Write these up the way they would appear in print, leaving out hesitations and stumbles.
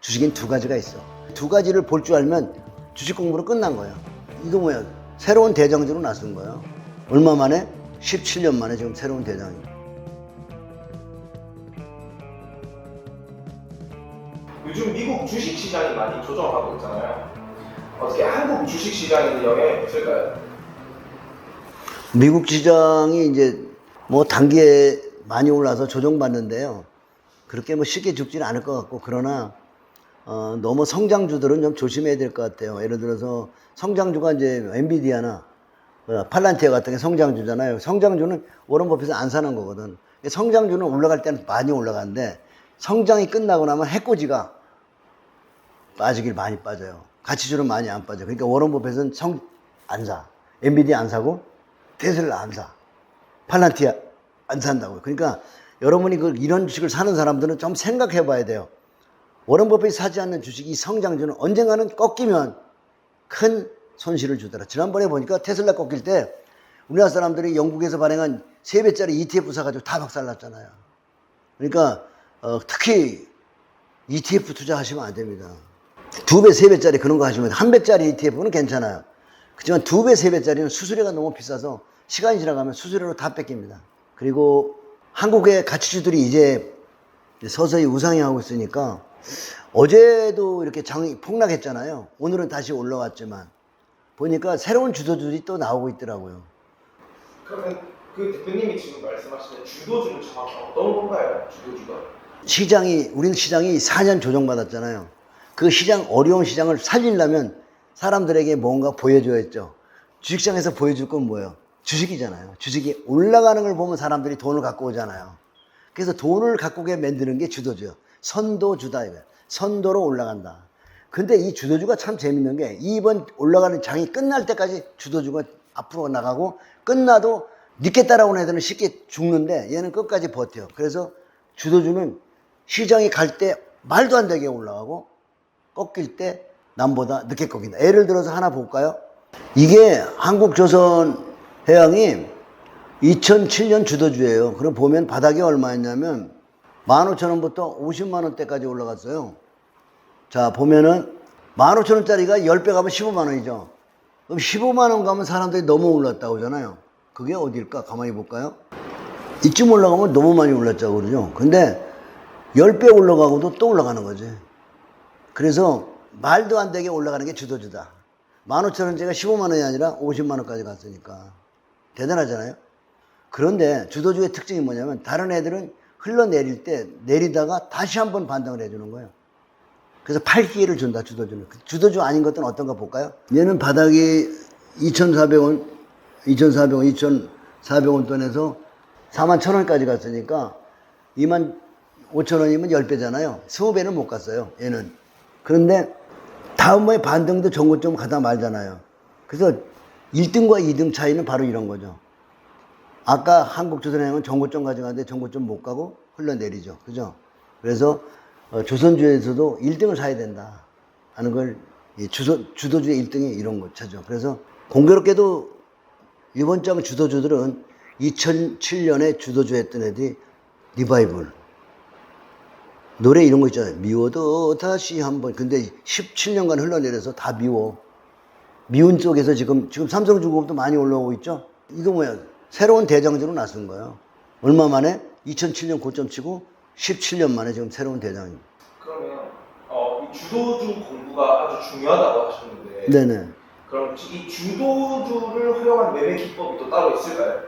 주식엔 두 가지가 있어. 두 가지를 볼 줄 알면 주식 공부는 끝난 거예요. 이거 뭐야? 새로운 대장주로 나선 거예요. 얼마 만에? 17년 만에 지금 새로운 대장이. 요즘 미국 주식 시장이 많이 조정하고 있잖아요. 어떻게 한국 주식 시장에는 영향이 있을까요? 미국 시장이 이제 뭐 단기에 많이 올라서 조정받는데요. 그렇게 뭐 쉽게 죽지는 않을 것 같고, 그러나 너무 성장주들은 좀 조심해야 될 것 같아요. 예를 들어서 성장주가 이제 엔비디아나 팔란티아 같은 게 성장주잖아요. 성장주는 워런 버핏은 안 사는 거거든. 성장주는 올라갈 때는 많이 올라가는데 성장이 끝나고 나면 해코지가 빠지길 많이 빠져요. 가치주는 많이 안 빠져. 그러니까 워런 버핏은 안 사. 엔비디아 안 사고 테슬라 안 사. 팔란티아 안 산다고요. 그러니까 여러분이 이런 주식을 사는 사람들은 좀 생각해 봐야 돼요. 워런 버핏이 사지 않는 주식이 성장주는 언젠가는 꺾이면 큰 손실을 주더라. 지난번에 보니까 테슬라 꺾일 때 우리나라 사람들이 영국에서 발행한 3배짜리 ETF 사가지고 다 박살났잖아요. 그러니까 특히 ETF 투자하시면 안 됩니다. 2배, 3배짜리 그런 거 하시면 1배짜리 ETF는 괜찮아요. 그렇지만 2배, 3배짜리는 수수료가 너무 비싸서 시간이 지나가면 수수료로 다 뺏깁니다. 그리고 한국의 가치주들이 이제 서서히 우상향하고 있으니까 어제도 이렇게 장이 폭락했잖아요. 오늘은 다시 올라왔지만 보니까 새로운 주도주들이 또 나오고 있더라고요. 그러면 그 대표님이 지금 말씀하시는 주도주는 정확히 어떤 건가요? 주도주가? 우리 시장이 4년 조정받았잖아요. 그 시장, 어려운 시장을 살리려면 사람들에게 뭔가 보여줘야죠. 주식시장에서 보여줄 건 뭐예요? 주식이잖아요. 주식이 올라가는 걸 보면 사람들이 돈을 갖고 오잖아요. 그래서 돈을 갖고 오게 만드는 게 주도주예요. 선도주다 이거예요. 선도로 올라간다. 근데 이 주도주가 참 재밌는 게 이번 올라가는 장이 끝날 때까지 주도주가 앞으로 나가고 끝나도 늦게 따라오는 애들은 쉽게 죽는데 얘는 끝까지 버텨요. 그래서 주도주는 시장이 갈 때 말도 안 되게 올라가고 꺾일 때 남보다 늦게 꺾인다. 예를 들어서 하나 볼까요? 이게 한국조선해양이 2007년 주도주예요. 그럼 보면 바닥이 얼마였냐면 15,000원부터 50만원대까지 올라갔어요. 자, 보면은 15,000원짜리가 10배 가면 15만원이죠. 그럼 15만원 가면 사람들이 너무 올랐다고 하잖아요. 그게 어딜까? 가만히 볼까요? 이쯤 올라가면 너무 많이 올랐다고 그러죠. 근데 10배 올라가고도 또 올라가는 거지. 그래서 말도 안 되게 올라가는 게 주도주다. 15,000원짜리가 15만원이 아니라 50만원까지 갔으니까. 대단하잖아요. 그런데 주도주의 특징이 뭐냐면 다른 애들은 흘러내릴 때 내리다가 다시 한번 반등을 해주는 거예요. 그래서 팔 기회를 준다, 주도주는. 주도주 아닌 것들은 어떤가 볼까요? 얘는 바닥이 2,400원, 2,400원 돈에서 41,000원까지 갔으니까 25,000원이면 10배잖아요. 20배는 못 갔어요, 얘는. 그런데 다음번에 반등도 전고점 가다 말잖아요. 그래서 1등과 2등 차이는 바로 이런 거죠. 아까 한국조선해양은 전고점까지 가는데 전고점 못 가고 흘러내리죠. 그죠? 그래서 조선주에서도 1등을 사야 된다 하는 걸 주도주의 1등이 이런 거 차죠. 그래서 공교롭게도 이번 장 주도주들은 2007년에 주도주했던 애들이 리바이벌 노래 이런 거 있잖아요. 미워도 다시 한번. 근데 17년간 흘러내려서 다 미워. 미운 쪽에서 지금 삼성중공업도 많이 올라오고 있죠. 이거 뭐야? 새로운 대장주로 나선 거예요. 얼마 만에? 2007년 고점 치고 17년 만에 지금 새로운 대장입니다. 그러면 이 주도주 공부가 아주 중요하다고 하셨는데 네네. 그럼 이 주도주를 활용한 매매 기법이 또 따로 있을까요?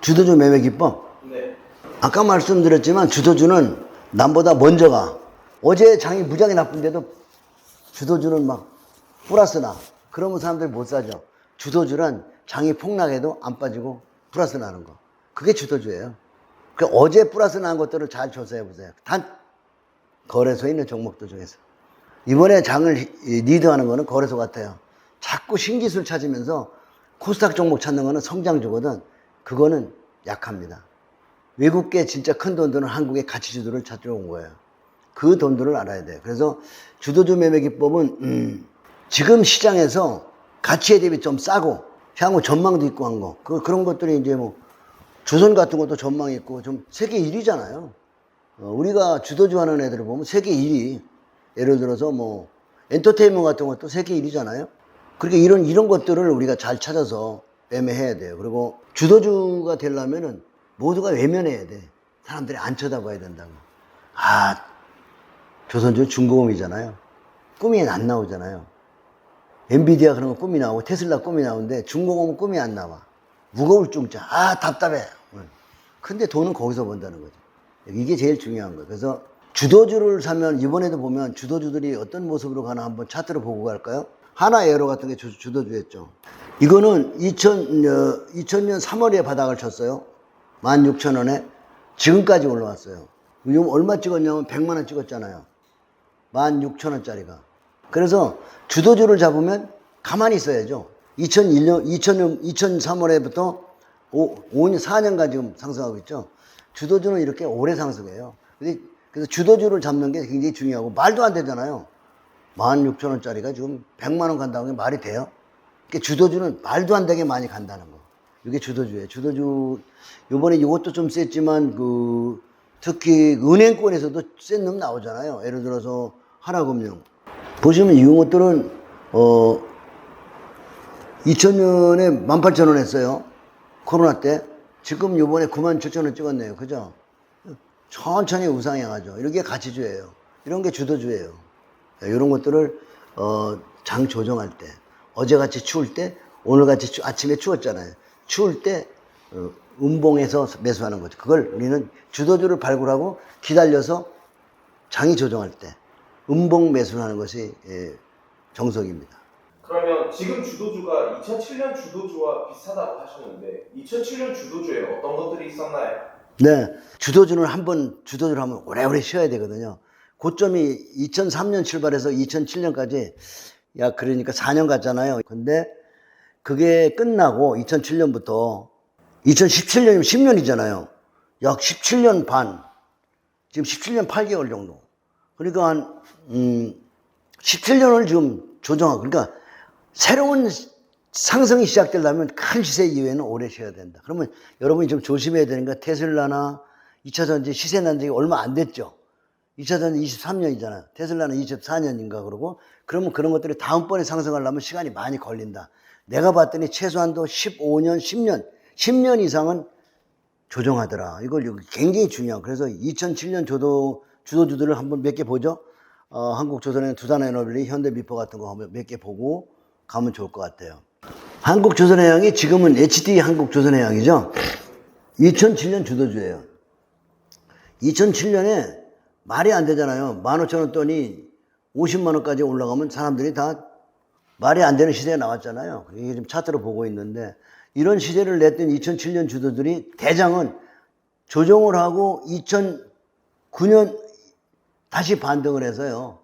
주도주 매매 기법? 네. 아까 말씀드렸지만 주도주는 남보다 먼저 가. 어제 장이 무지하게 나쁜데도 주도주는 막 플러스 나. 그러면 사람들이 못 사죠. 주도주란 장이 폭락해도 안 빠지고 플러스 나는 거. 그게 주도주예요. 그러니까 어제 플러스 난 것들을 잘 조사해 보세요. 단 거래소에 있는 종목들 중에서. 이번에 장을 리드하는 거는 거래소 같아요. 자꾸 신기술 찾으면서 코스닥 종목 찾는 거는 성장주거든. 그거는 약합니다. 외국계 진짜 큰 돈들은 한국의 가치주들을 찾으러 온 거예요. 그 돈들을 알아야 돼요. 그래서 주도주 매매 기법은 지금 시장에서 가치에 대비 좀 싸고 향후 전망도 있고 한 거. 그런 것들이 이제 뭐 조선 같은 것도 전망이 있고 좀 세계 1위잖아요. 우리가 주도주 하는 애들을 보면 세계 1위. 예를 들어서 뭐 엔터테인먼트 같은 것도 세계 1위잖아요. 그러니까 이런 것들을 우리가 잘 찾아서 매매해야 돼요. 그리고 주도주가 되려면은 모두가 외면해야 돼. 사람들이 안 쳐다봐야 된다고. 아, 조선주 중공업이잖아요. 꿈이 안 나오잖아요. 엔비디아 그런 거 꿈이 나오고 테슬라 꿈이 나오는데 중공업은 꿈이 안 나와. 무거울 중자. 아, 답답해. 근데 돈은 거기서 번다는 거죠. 이게 제일 중요한 거예요. 그래서 주도주를 사면 이번에도 보면 주도주들이 어떤 모습으로 가나 한번 차트로 보고 갈까요? 하나에어로 같은 게 주도주였죠. 이거는 2000년 3월에 바닥을 쳤어요. 16,000원에 지금까지 올라왔어요. 요즘 얼마 찍었냐면 100만 원 찍었잖아요. 16,000원짜리가. 그래서 주도주를 잡으면 가만히 있어야죠. 2003월에부터 5년, 4년간 지금 상승하고 있죠. 주도주는 이렇게 오래 상승해요. 그래서 주도주를 잡는 게 굉장히 중요하고 말도 안 되잖아요. 16,000원짜리가 지금 100만 원 간다는 게 말이 돼요? 그러니까 주도주는 말도 안 되게 많이 간다는 거. 이게 주도주예요. 주도주, 요번에 이것도 좀 셌지만, 특히 은행권에서도 센 놈 나오잖아요. 예를 들어서 하나금융. 보시면 이 것들은, 2000년에 18,000원 했어요. 코로나 때. 지금 요번에 97,000원 찍었네요. 그죠? 천천히 우상향하죠. 이게 가치주예요. 이런 게 주도주예요. 이런 것들을, 장 조정할 때. 어제같이 추울 때, 오늘같이 아침에 추웠잖아요. 추울 때, 음봉에서 매수하는 거죠. 그걸 우리는 주도주를 발굴하고 기다려서 장이 조정할 때, 음봉 매수를 하는 것이 정석입니다. 그러면 지금 주도주가 2007년 주도주와 비슷하다고 하셨는데 2007년 주도주에 어떤 것들이 있었나요? 네. 주도주를 하면 오래오래 쉬어야 되거든요. 고점이 2003년 출발해서 2007년까지 그러니까 4년 갔잖아요. 근데 그게 끝나고 2007년부터 2017년이면 10년이잖아요. 약 17년 반. 지금 17년 8개월 정도. 그러니까 한 17년을 지금 조정하고 그러니까 새로운 상승이 시작되려면 큰 시세 이후에는 오래 쉬어야 된다. 그러면 여러분이 좀 조심해야 되는 게 테슬라나 2차전지 시세 난 지가 얼마 안 됐죠. 2차전지 23년이잖아요. 테슬라는 24년인가 그러고 그러면 그런 것들이 다음번에 상승하려면 시간이 많이 걸린다. 내가 봤더니 최소한도 15년, 10년 이상은 조정하더라. 이걸 굉장히 중요한. 그래서 2007년 주도주들을 한번 몇 개 보죠. 한국조선해양, 두산에너빌리, 현대미포 같은 거 몇 개 보고 가면 좋을 것 같아요. 한국조선해양이 지금은 HD 한국조선해양이죠. 2007년 주도주예요. 2007년에 말이 안 되잖아요. 15,000원 돈이 50만 원까지 올라가면 사람들이 다 말이 안 되는 시대가 나왔잖아요. 이게 지금 차트로 보고 있는데 이런 시대를 냈던 2007년 주도들이 대장은 조정을 하고 2009년 다시 반등을 해서요.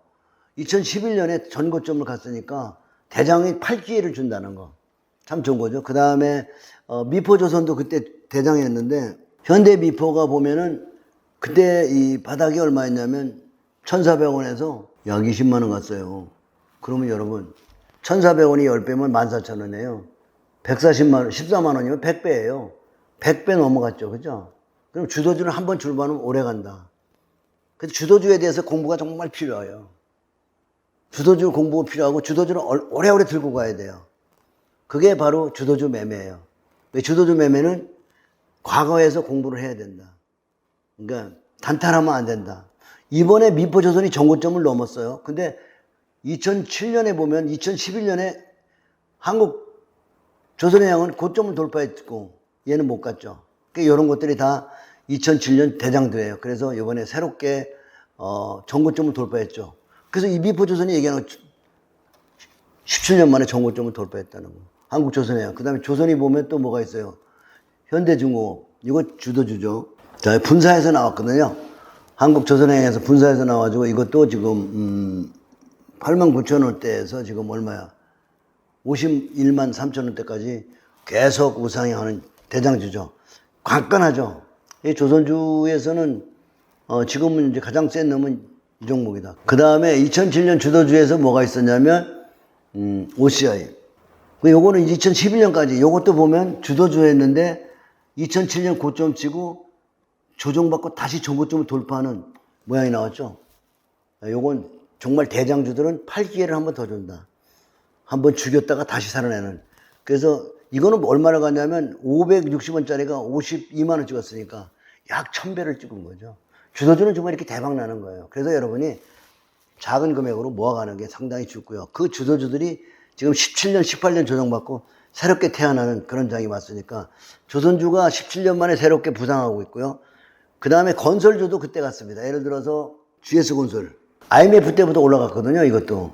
2011년에 전고점을 갔으니까 대장이 팔 기회를 준다는 거. 참 좋은 거죠. 그 다음에 미포조선도 그때 대장이었는데 현대미포가 보면은 그때 이 바닥이 얼마였냐면 1,400원에서 약 20만 원 갔어요. 그러면 여러분 1,400원이 10배면 14,000원이에요. 140만 원, 14만 원이면 100배예요. 100배 넘어갔죠. 그죠? 그럼 주도주는 한번 출발하면 오래 간다. 그래서 주도주에 대해서 공부가 정말 필요해요. 주도주 공부가 필요하고 주도주는 오래오래 들고 가야 돼요. 그게 바로 주도주 매매예요. 왜 주도주 매매는 과거에서 공부를 해야 된다. 그러니까 단탄하면 안 된다. 이번에 미포조선이 전고점을 넘었어요. 근데 2007년에 보면 2011년에 한국조선해양은 고점을 돌파했고 얘는 못 갔죠. 그러니까 이런 것들이 다 2007년 대장들이에요. 그래서 이번에 새롭게 전고점을 돌파했죠. 그래서 이 미포조선이 얘기하는 17년 만에 전고점을 돌파했다는 거. 한국조선해양. 그 다음에 조선이 보면 또 뭐가 있어요. 현대중공업. 이거 주도주죠. 자, 분사해서 나왔거든요. 한국조선해양에서 분사해서 나와가지고 이것도 지금 89,000원대에서 지금 얼마야? 51만 3천원대까지 계속 우상향하는 대장주죠. 관건하죠. 이 조선주에서는 지금은 이제 가장 센 놈은 이 종목이다. 그 다음에 2007년 주도주에서 뭐가 있었냐면 OCI. 요거는 2011년까지 요것도 보면 주도주였는데 2007년 고점 치고 조정받고 다시 전고점을 돌파하는 모양이 나왔죠. 요건 정말 대장주들은 팔 기회를 한 번 더 준다. 한 번 죽였다가 다시 살아내는. 그래서 이거는 얼마나 갔냐면 560원짜리가 52만 원 찍었으니까 약 1000배를 찍은 거죠. 주도주는 정말 이렇게 대박 나는 거예요. 그래서 여러분이 작은 금액으로 모아가는 게 상당히 좋고요. 그 주도주들이 지금 17년, 18년 조정받고 새롭게 태어나는 그런 장이 왔으니까 조선주가 17년 만에 새롭게 부상하고 있고요. 그 다음에 건설주도 그때 갔습니다. 예를 들어서 GS건설. IMF 때부터 올라갔거든요, 이것도.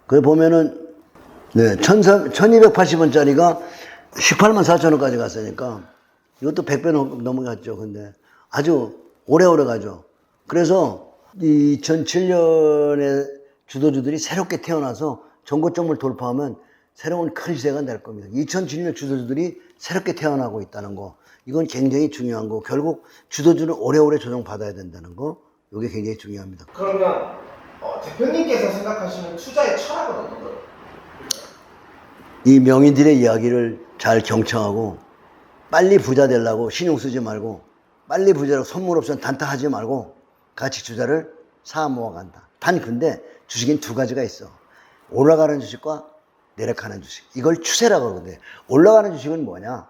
그래 보면은, 네, 1280원짜리가 18만 4천원까지 갔으니까 이것도 100배 넘어갔죠. 근데 아주 오래오래 가죠. 그래서 2007년에 주도주들이 새롭게 태어나서 전고점을 돌파하면 새로운 큰 시세가 날 겁니다. 2007년 주도주들이 새롭게 태어나고 있다는 거, 이건 굉장히 중요한 거. 결국 주도주는 오래오래 조정받아야 된다는 거, 이게 굉장히 중요합니다. 그러면 대표님께서 생각하시는 투자의 철학은 어떤 거예요? 이 명인들의 이야기를 잘 경청하고 빨리 부자 되려고 신용 쓰지 말고 빨리 부자라고 선물 옵션 단타하지 말고 같이 주자를 사 모아간다. 단 근데 주식엔 두 가지가 있어. 올라가는 주식과 내려가는 주식. 이걸 추세라고 그러는데, 올라가는 주식은 뭐냐?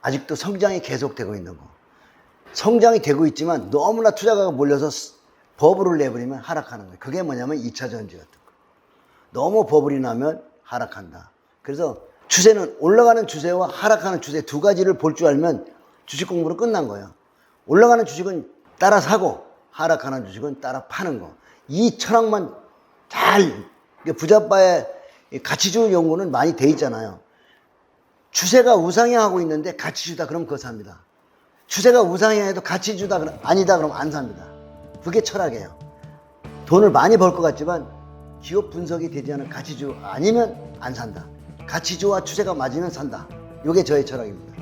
아직도 성장이 계속되고 있는 거. 성장이 되고 있지만 너무나 투자가가 몰려서 버블을 내버리면 하락하는 거예요. 그게 뭐냐면 2차 전지 같은 거. 너무 버블이 나면 하락한다. 그래서 추세는 올라가는 추세와 하락하는 추세 두 가지를 볼 줄 알면 주식 공부는 끝난 거예요. 올라가는 주식은 따라 사고 하락하는 주식은 따라 파는 거. 이 철학만 잘, 부자빠의 가치주 연구는 많이 돼 있잖아요. 추세가 우상향하고 있는데 가치주다 그러면 그거 삽니다. 추세가 우상향해도 가치주다 그럼 아니다 그러면 안 삽니다. 그게 철학이에요. 돈을 많이 벌 것 같지만 기업 분석이 되지 않은 가치주 아니면 안 산다. 가치주와 추세가 맞으면 산다. 이게 저의 철학입니다.